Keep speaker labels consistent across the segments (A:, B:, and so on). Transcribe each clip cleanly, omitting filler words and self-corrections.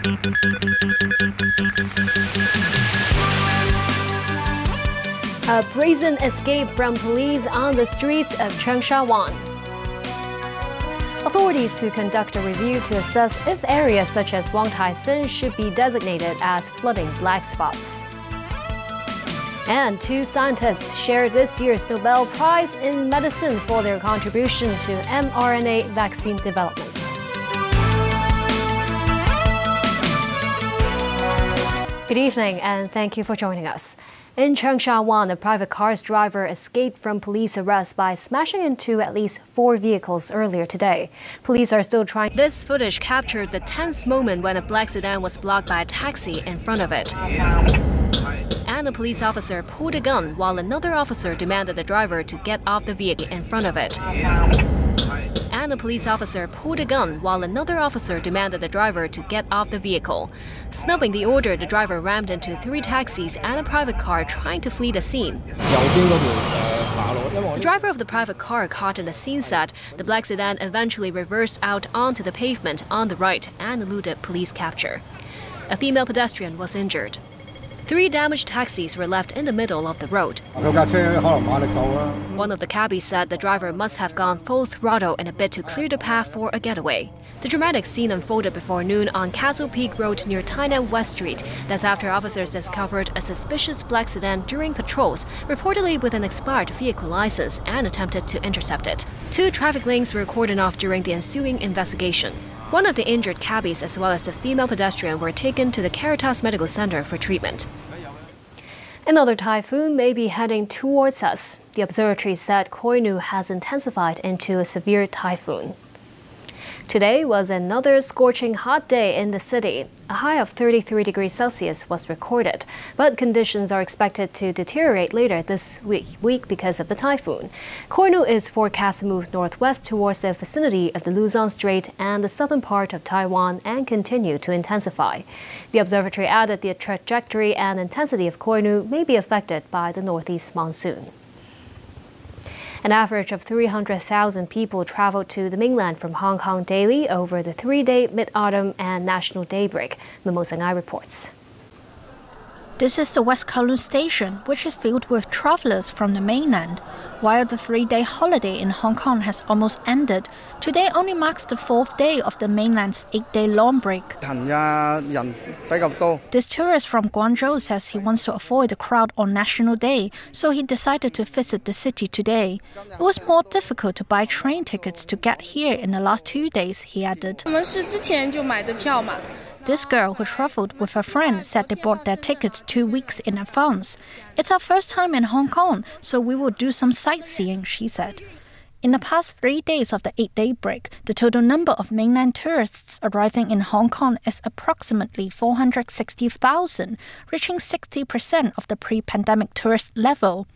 A: A brazen escape from police on the streets of Chengsha. Authorities to conduct a review to assess if areas such as Wang Tai Sin should be designated as flooding black spots. And 2 scientists shared this year's Nobel Prize in Medicine for their contribution to mRNA vaccine development. Good evening, and thank you for joining us. In Chengsha, a private car's driver escaped from police arrest by smashing into at least 4 vehicles earlier today. Police are still trying. This footage captured the tense moment when a black sedan was blocked by a taxi in front of it. And a police officer pulled a gun while another officer demanded the driver to get off the vehicle in front of it. And a police officer pulled a gun while another officer demanded the driver to get off the vehicle. Snubbing the order, the driver rammed into 3 taxis and a private car trying to flee the scene. The driver of the private car caught in the scene set. The black sedan eventually reversed out onto the pavement on the right and eluded police capture. A female pedestrian was injured. 3 damaged taxis were left in the middle of the road. One of the cabbies said the driver must have gone full throttle in a bid to clear the path for a getaway. The dramatic scene unfolded before noon on Castle Peak Road near Tainan West Street. That's after officers discovered a suspicious black sedan during patrols, reportedly with an expired vehicle license, and attempted to intercept it. 2 traffic lanes were cordoned off during the ensuing investigation. One of the injured cabbies as well as the female pedestrian were taken to the Caritas Medical Center for treatment. Another typhoon may be heading towards us. The observatory said Koinu has intensified into a severe typhoon. Today was another scorching hot day in the city. A high of 33 degrees Celsius was recorded, but conditions are expected to deteriorate later this week because of the typhoon. Koinu is forecast to move northwest towards the vicinity of the Luzon Strait and the southern part of Taiwan and continue to intensify. The observatory added the trajectory and intensity of Koinu may be affected by the northeast monsoon. An average of 300,000 people traveled to the mainland from Hong Kong daily over the 3-day Mid-Autumn and National Day break. Mimosa Ngai reports.
B: This is the West Kowloon station, which is filled with travelers from the mainland. While the 3-day holiday in Hong Kong has almost ended, today only marks the 4th day of the mainland's 8-day long break. This tourist from Guangzhou says he wants to avoid the crowd on National Day, so he decided to visit the city today. It was more difficult to buy train tickets to get here in the last 2 days, he added. This girl who traveled with a friend said they bought their tickets 2 weeks in advance. It's our first time in Hong Kong, so we will do some sightseeing, she said. In the past 3 days of the 8-day break, the total number of mainland tourists arriving in Hong Kong is approximately 460,000, reaching 60% of the pre-pandemic tourist level.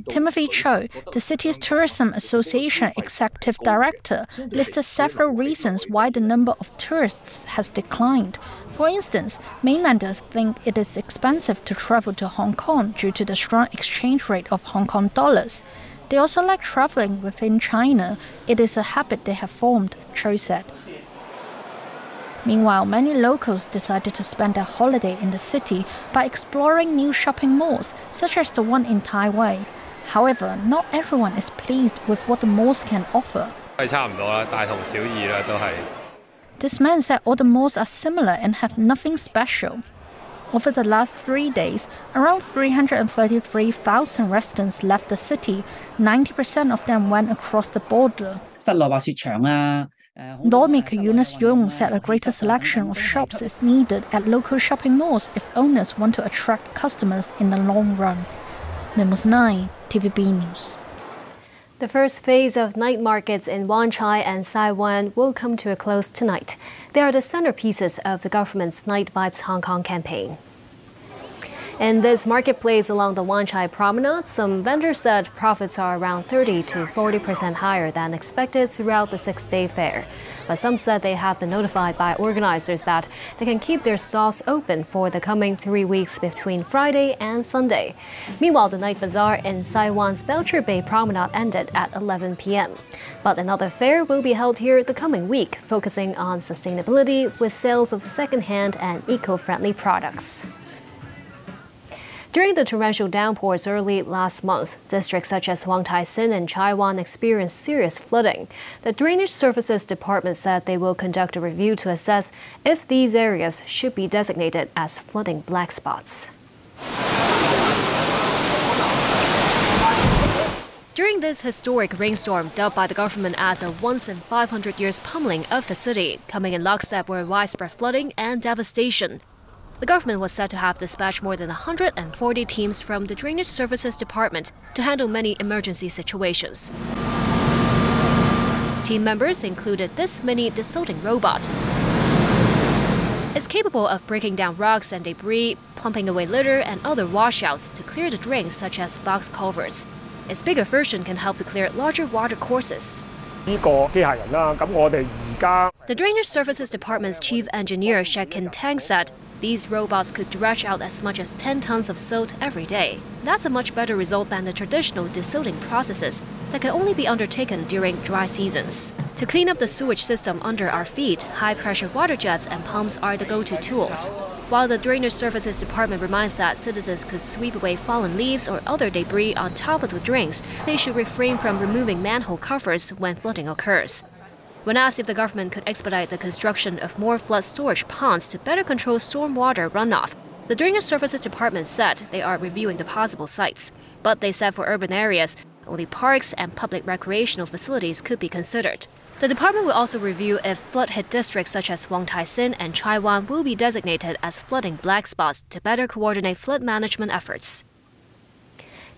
B: Timothy Cho, the city's Tourism Association Executive Director, listed several reasons why the number of tourists has declined. For instance, mainlanders think it is expensive to travel to Hong Kong due to the strong exchange rate of Hong Kong dollars. They also like traveling within China. It is a habit they have formed, Cho said. Meanwhile, many locals decided to spend their holiday in the city by exploring new shopping malls, such as the one in Taipei. However, not everyone is pleased with what the malls can offer. This man said all the malls are similar and have nothing special. Over the last 3 days, around 333,000 residents left the city. 90% of them went across the border. Lawmaker Eunice Yung said a greater selection of shops is needed at local shopping malls if owners want to attract customers in the long run. Mimosa Ngai, TVB News.
A: The first phase of night markets in Wan Chai and Sai Wan will come to a close tonight. They are the centerpieces of the government's Night Vibes Hong Kong campaign. In this marketplace along the Wan Chai Promenade, some vendors said profits are around 30 to 40% higher than expected throughout the 6-day fair. But some said they have been notified by organizers that they can keep their stalls open for the coming 3 weeks between Friday and Sunday. Meanwhile, the night bazaar in Saiwan's Belcher Bay Promenade ended at 11 p.m. But another fair will be held here the coming week, focusing on sustainability with sales of second-hand and eco-friendly products. During the torrential downpours early last month, districts such as Wang Tai Sin and Chai Wan experienced serious flooding. The Drainage Services Department said they will conduct a review to assess if these areas should be designated as flooding black spots. During this historic rainstorm, dubbed by the government as a once-in-500-years pummeling of the city, coming in lockstep were widespread flooding and devastation. The government was said to have dispatched more than 140 teams from the Drainage Services Department to handle many emergency situations. Team members included this mini desilting robot. It's capable of breaking down rocks and debris, pumping away litter and other washouts to clear the drains such as box culverts. Its bigger version can help to clear larger water courses.
C: The
A: Drainage Services Department's Chief Engineer Shekin Tang said these robots could dredge out as much as 10 tons of silt every day. That's a much better result than the traditional desilting processes that can only be undertaken during dry seasons. To clean up the sewage system under our feet, high-pressure water jets and pumps are the go-to tools. While the Drainage Services Department reminds that citizens could sweep away fallen leaves or other debris on top of the drains, they should refrain from removing manhole covers when flooding occurs. When asked if the government could expedite the construction of more flood storage ponds to better control stormwater runoff, the Drainage Services Department said they are reviewing the possible sites. But they said for urban areas, only parks and public recreational facilities could be considered. The department will also review if flood-hit districts such as Wang Tai Sin and Chai Wan will be designated as flooding black spots to better coordinate flood management efforts.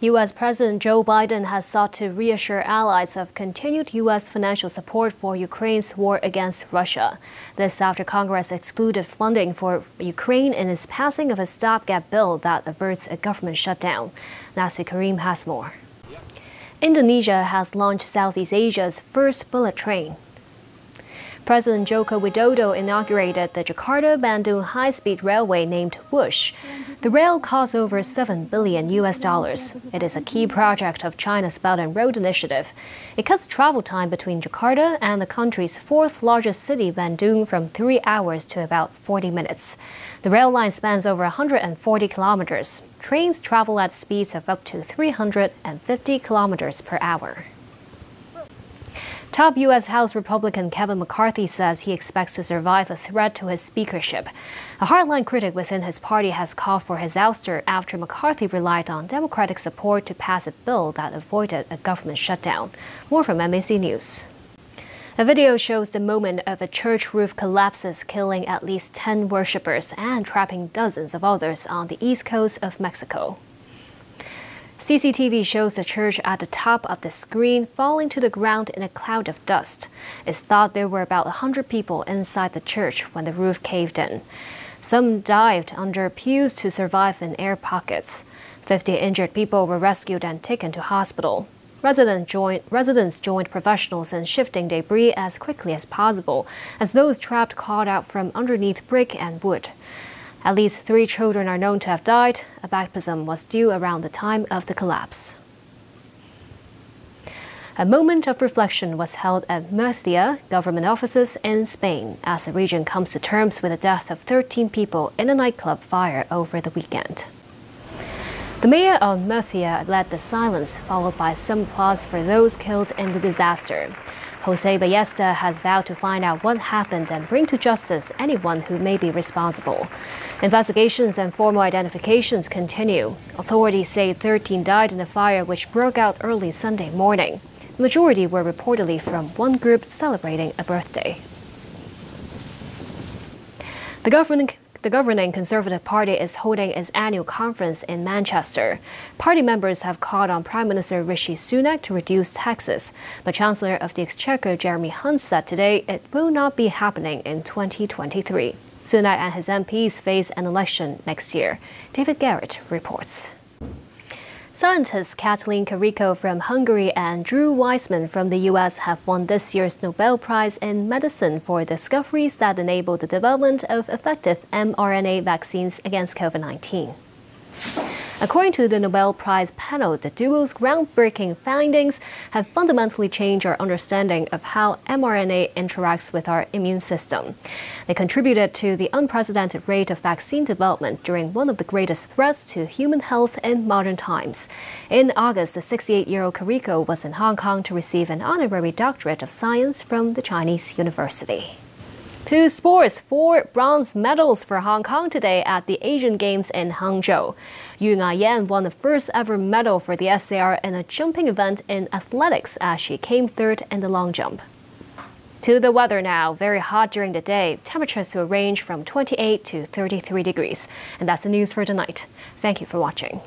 A: U.S. President Joe Biden has sought to reassure allies of continued U.S. financial support for Ukraine's war against Russia. This after Congress excluded funding for Ukraine in its passing of a stopgap bill that averts a government shutdown. Nasfi Karim has more. Indonesia has launched Southeast Asia's first bullet train. President Joko Widodo inaugurated the Jakarta-Bandung high-speed railway named Whoosh. The rail costs over $7 billion. It is a key project of China's Belt and Road Initiative. It cuts travel time between Jakarta and the country's fourth-largest city, Bandung, from 3 hours to about 40 minutes. The rail line spans over 140 kilometers. Trains travel at speeds of up to 350 kilometers per hour. Top U.S. House Republican Kevin McCarthy says he expects to survive a threat to his speakership. A hardline critic within his party has called for his ouster after McCarthy relied on Democratic support to pass a bill that avoided a government shutdown. More from MAC News. A video shows the moment of a church roof collapses, killing at least 10 worshippers and trapping dozens of others on the east coast of Mexico. CCTV shows the church at the top of the screen falling to the ground in a cloud of dust. It's thought there were about 100 people inside the church when the roof caved in. Some dived under pews to survive in air pockets. 50 injured people were rescued and taken to hospital. Residents joined professionals in shifting debris as quickly as possible, as those trapped crawled out from underneath brick and wood. At least 3 children are known to have died. A baptism was due around the time of the collapse. A moment of reflection was held at Murcia government offices in Spain as the region comes to terms with the death of 13 people in a nightclub fire over the weekend. The mayor of Murcia led the silence, followed by some applause for those killed in the disaster. Jose Ballesta has vowed to find out what happened and bring to justice anyone who may be responsible. Investigations and formal identifications continue. Authorities say 13 died in the fire which broke out early Sunday morning. The majority were reportedly from one group celebrating a birthday. The governing Conservative Party is holding its annual conference in Manchester. Party members have called on Prime Minister Rishi Sunak to reduce taxes, but Chancellor of the Exchequer Jeremy Hunt said today it will not be happening in 2023. Sunak and his MPs face an election next year. David Garrett reports. Scientists Katalin Karikó from Hungary and Drew Weissman from the U.S. have won this year's Nobel Prize in Medicine for discoveries that enable the development of effective mRNA vaccines against COVID-19. According to the Nobel Prize panel, the duo's groundbreaking findings have fundamentally changed our understanding of how mRNA interacts with our immune system. They contributed to the unprecedented rate of vaccine development during one of the greatest threats to human health in modern times. In August, the 68-year-old Karikó was in Hong Kong to receive an honorary doctorate of science from the Chinese university. To sports, 4 bronze medals for Hong Kong today at the Asian Games in Hangzhou. Yu Nga-yan won the first ever medal for the SAR in a jumping event in athletics as she came third in the long jump. To the weather now, very hot during the day. Temperatures will range from 28 to 33 degrees. And that's the news for tonight. Thank you for watching.